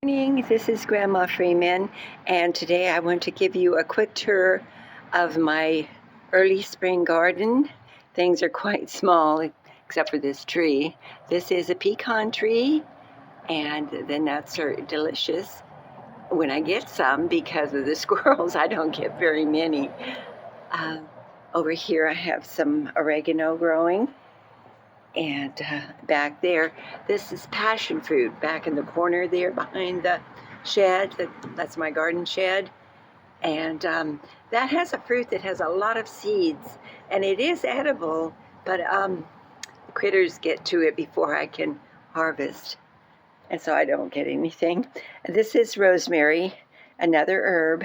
Morning, this is Grandma Freeman, and today I want to give you a quick tour of my early spring garden. Things are quite small except for this tree. This is a pecan tree, and the nuts are delicious when I get some. Because of the squirrels, I don't get very many. Over here I have some oregano growing. And back there, this is passion fruit back in the corner there behind the shed. That's my garden shed. And that has a fruit that has a lot of seeds, and it is edible, but the critters get to it before I can harvest, and so I don't get anything. And this is rosemary, another herb.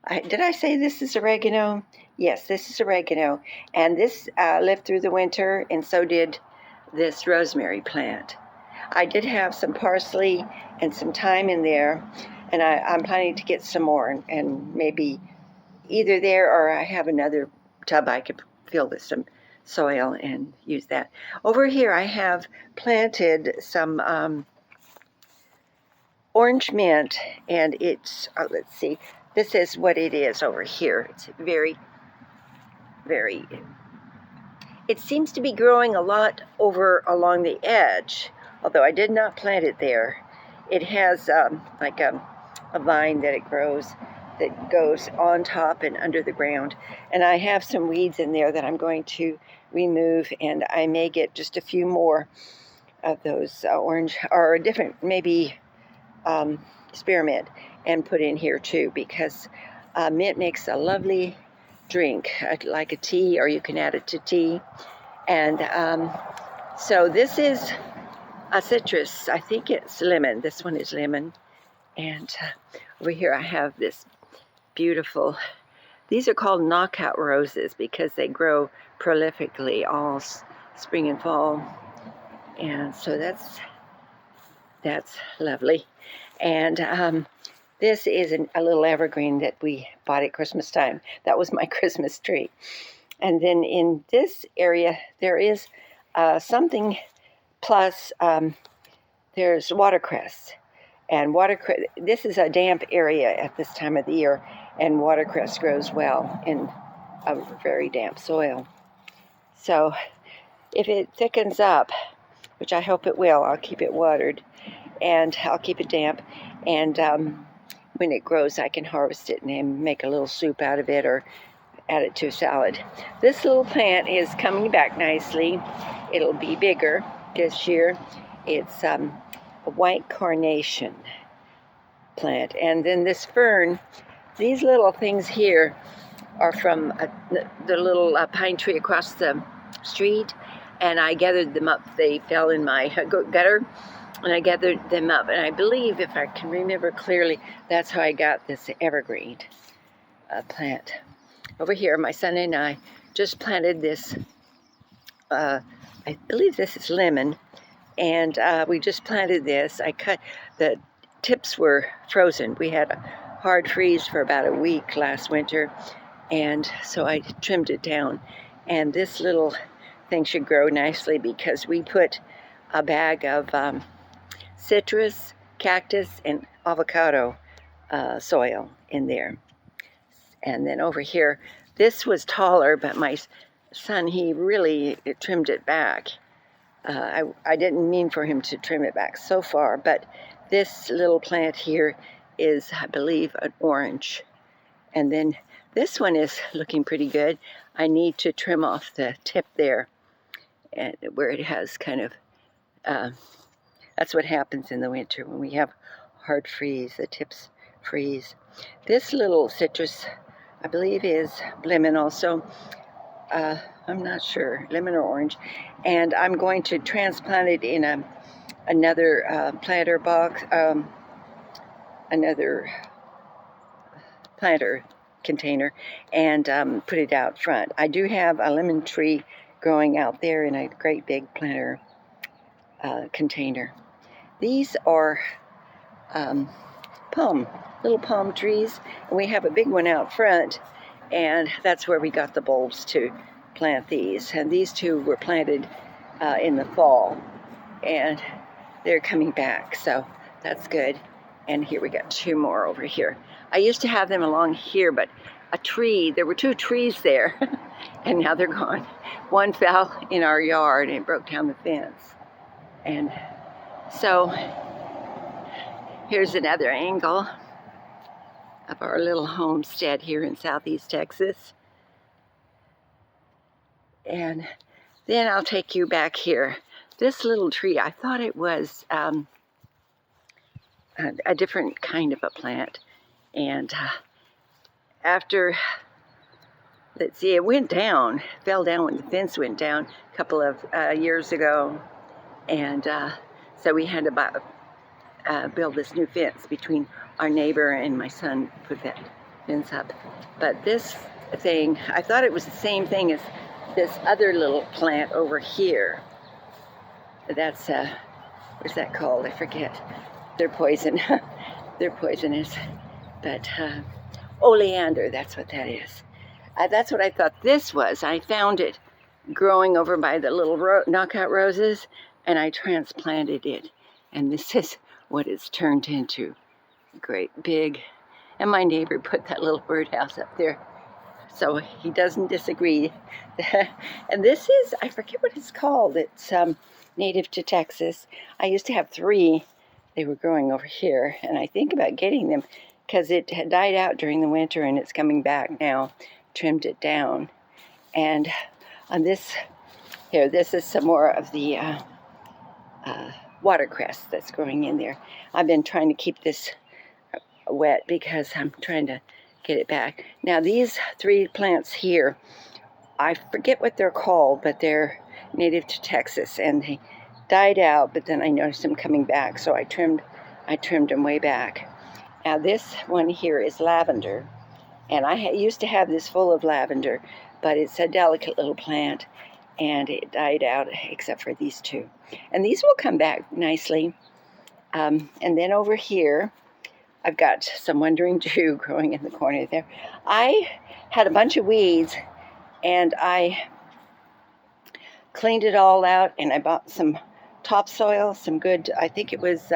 Did I say this is oregano? Yes, this is oregano. And this lived through the winter, and so did this rosemary plant. I did have some parsley and some thyme in there, and I'm planning to get some more, and maybe either there or I have another tub I could fill with some soil and use that. Over here I have planted some orange mint, and it's, let's see, this is what it is over here. It's very, it seems to be growing a lot over along the edge, although I did not plant it there. It has like a vine that it grows that goes on top and under the ground. And I have some weeds in there that I'm going to remove, and I may get just a few more of those orange or different, maybe spearmint, and put in here too, because mint makes a lovely drink, like a tea, or you can add it to tea. And so this is a citrus. I think it's lemon. This one is lemon. And over here I have this beautiful, these are called knockout roses because they grow prolifically all spring and fall. And so that's lovely. And this is a little evergreen that we bought at Christmas time. That was my Christmas tree. And then in this area, there is something plus there's watercress. And watercress, this is a damp area at this time of the year, and watercress grows well in a very damp soil. So if it thickens up, which I hope it will, I'll keep it watered, and I'll keep it damp, and when it grows I can harvest it and make a little soup out of it or add it to a salad. This little plant is coming back nicely. It'll be bigger this year. It's a white carnation plant. And then this fern, these little things here are from the little pine tree across the street, and I gathered them up. They fell in my gutter, and I gathered them up, and I believe, if I can remember clearly, that's how I got this evergreen plant. Over here, my son and I just planted this, I believe this is lemon, and we just planted this. I cut, the tips were frozen. We had a hard freeze for about a week last winter, and so I trimmed it down. And this little thing should grow nicely because we put a bag of citrus, cactus, and avocado soil in there. And then over here, this was taller, but my son, he really trimmed it back. I didn't mean for him to trim it back so far, but this little plant here is, I believe, an orange. And then this one is looking pretty good. I need to trim off the tip there, and where it has kind of, that's what happens in the winter when we have hard freeze, the tips freeze. This little citrus, I believe, is lemon also. I'm not sure, lemon or orange. And I'm going to transplant it in another planter box, another planter container, and put it out front. I do have a lemon tree growing out there in a great big planter container. These are little palm trees, and we have a big one out front, and that's where we got the bulbs to plant these. And these two were planted in the fall, and they're coming back, so that's good. And here we got 2 more over here. I used to have them along here, but there were 2 trees there, and now they're gone. One fell in our yard and it broke down the fence. And so here's another angle of our little homestead here in Southeast Texas. And then I'll take you back here. This little tree, I thought it was a different kind of a plant. And after, let's see, it went down, fell down when the fence went down a couple of years ago. And so we had to build this new fence between our neighbor and my son put that fence up. But this thing, I thought it was the same thing as this other little plant over here. That's, what's that called? I forget. They're poison. They're poisonous. But oleander, that's what that is. That's what I thought this was. I found it growing over by the little knockout roses, and I transplanted it. And this is what it's turned into. Great big. And my neighbor put that little birdhouse up there, so he doesn't disagree. And this is, I forget what it's called. It's native to Texas. I used to have 3. They were growing over here, and I think about getting them because it had died out during the winter and it's coming back now. Trimmed it down. And on this here, this is some more of the watercress that's growing in there. I've been trying to keep this wet because I'm trying to get it back. Now these 3 plants here, I forget what they're called, but they're native to Texas, and they died out, but then I noticed them coming back, so I trimmed them way back. Now this one here is lavender, and I used to have this full of lavender, but it's a delicate little plant, and it died out except for these 2. And these will come back nicely. And then over here, I've got some Wandering Jew growing in the corner there. I had a bunch of weeds, and I cleaned it all out, and I bought some topsoil, some good, I think it was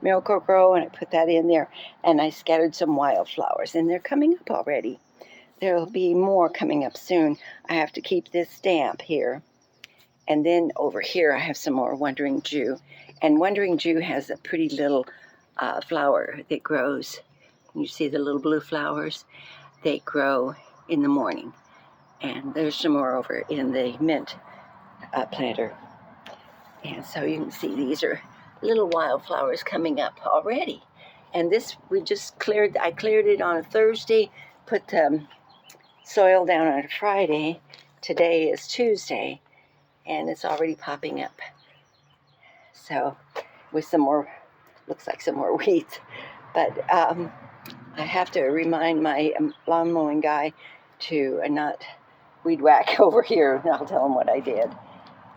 Miracle-Gro, and I put that in there, and I scattered some wildflowers, and they're coming up already. There'll be more coming up soon. I have to keep this damp here. And then over here I have some more Wandering Jew. And Wandering Jew has a pretty little flower that grows. You see the little blue flowers? They grow in the morning. And there's some more over in the mint planter. And so you can see these are little wildflowers coming up already. And this, I cleared it on a Thursday, put soil down on a Friday. Today is Tuesday, and it's already popping up. So with some more, looks like some more weeds. But I have to remind my lawn mowing guy to not weed whack over here, and I'll tell him what I did.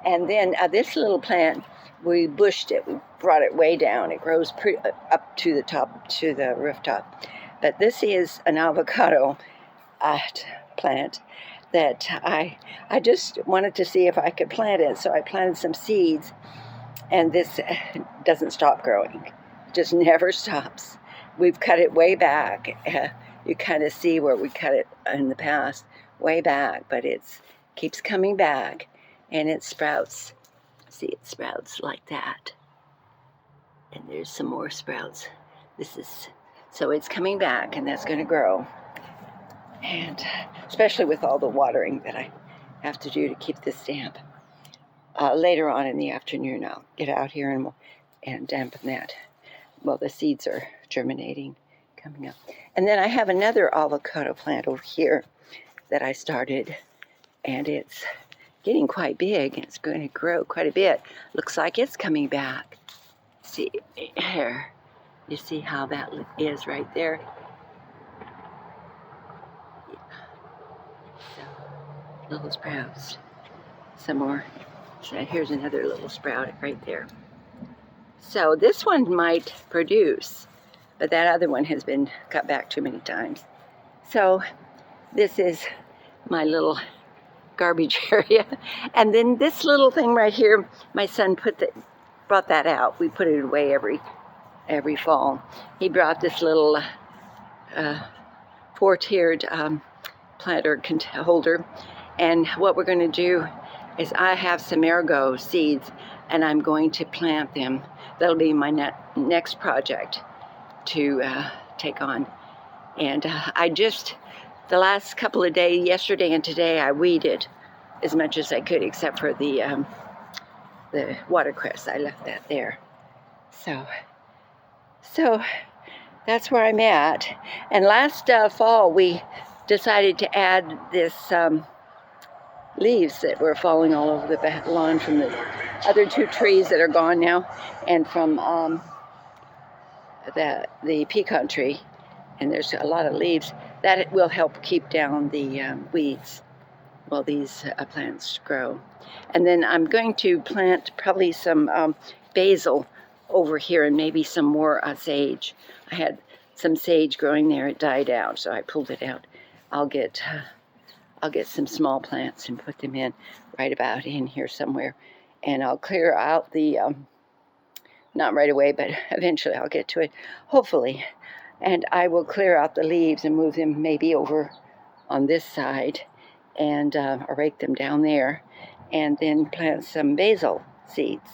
And then this little plant, we bushed it. We brought it way down. It grows up to the top, to the rooftop. But this is an avocado plant that I just wanted to see if I could plant it. So I planted some seeds, and this doesn't stop growing. It just never stops. We've cut it way back. You kind of see where we cut it in the past, way back, but it keeps coming back, and it sprouts. See, it sprouts like that. And there's some more sprouts. So it's coming back, and that's going to grow. And especially with all the watering that I have to do to keep this damp. Later on in the afternoon, I'll get out here and dampen that. Well, the seeds are germinating, coming up. And then I have another avocado plant over here that I started, and it's getting quite big, and it's going to grow quite a bit. Looks like it's coming back. See here, you see how that is right there. Yeah. So, little sprouts. Some more. So here's another little sprout right there. So this one might produce, but that other one has been cut back too many times. So this is my little garbage area. And then this little thing right here, my son put brought that out. We put it away every fall. He brought this little four-tiered planter holder, and what we're going to do is I have some Marigot seeds, and I'm going to plant them. That'll be my next project to take on. And the last couple of days, yesterday and today, I weeded as much as I could, except for the watercress. I left that there. So that's where I'm at. And last fall, we decided to add this leaves that were falling all over the lawn from the other two trees that are gone now, and from the pecan tree. And there's a lot of leaves. That will help keep down the weeds while these plants grow. And then I'm going to plant probably some basil over here, and maybe some more sage. I had some sage growing there. It died out, so I pulled it out. I'll get some small plants and put them in right about in here somewhere. And I'll clear out the, not right away, but eventually I'll get to it, hopefully. And I will clear out the leaves and move them maybe over on this side, and rake them down there, and then plant some basil seeds,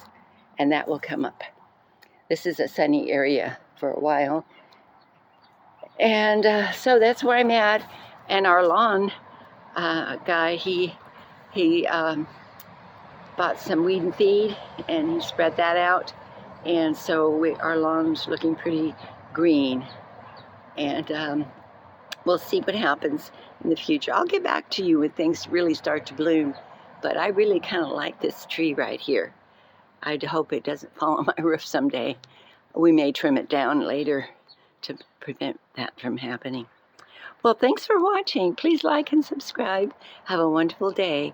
and that will come up. This is a sunny area for a while. And so that's where I'm at. And our lawn guy, he bought some weed and feed, and he spread that out. And so our lawn's looking pretty green. And we'll see what happens in the future. I'll get back to you when things really start to bloom. But I really kind of like this tree right here. I hope it doesn't fall on my roof someday. We may trim it down later to prevent that from happening. Well, thanks for watching. Please like and subscribe. Have a wonderful day.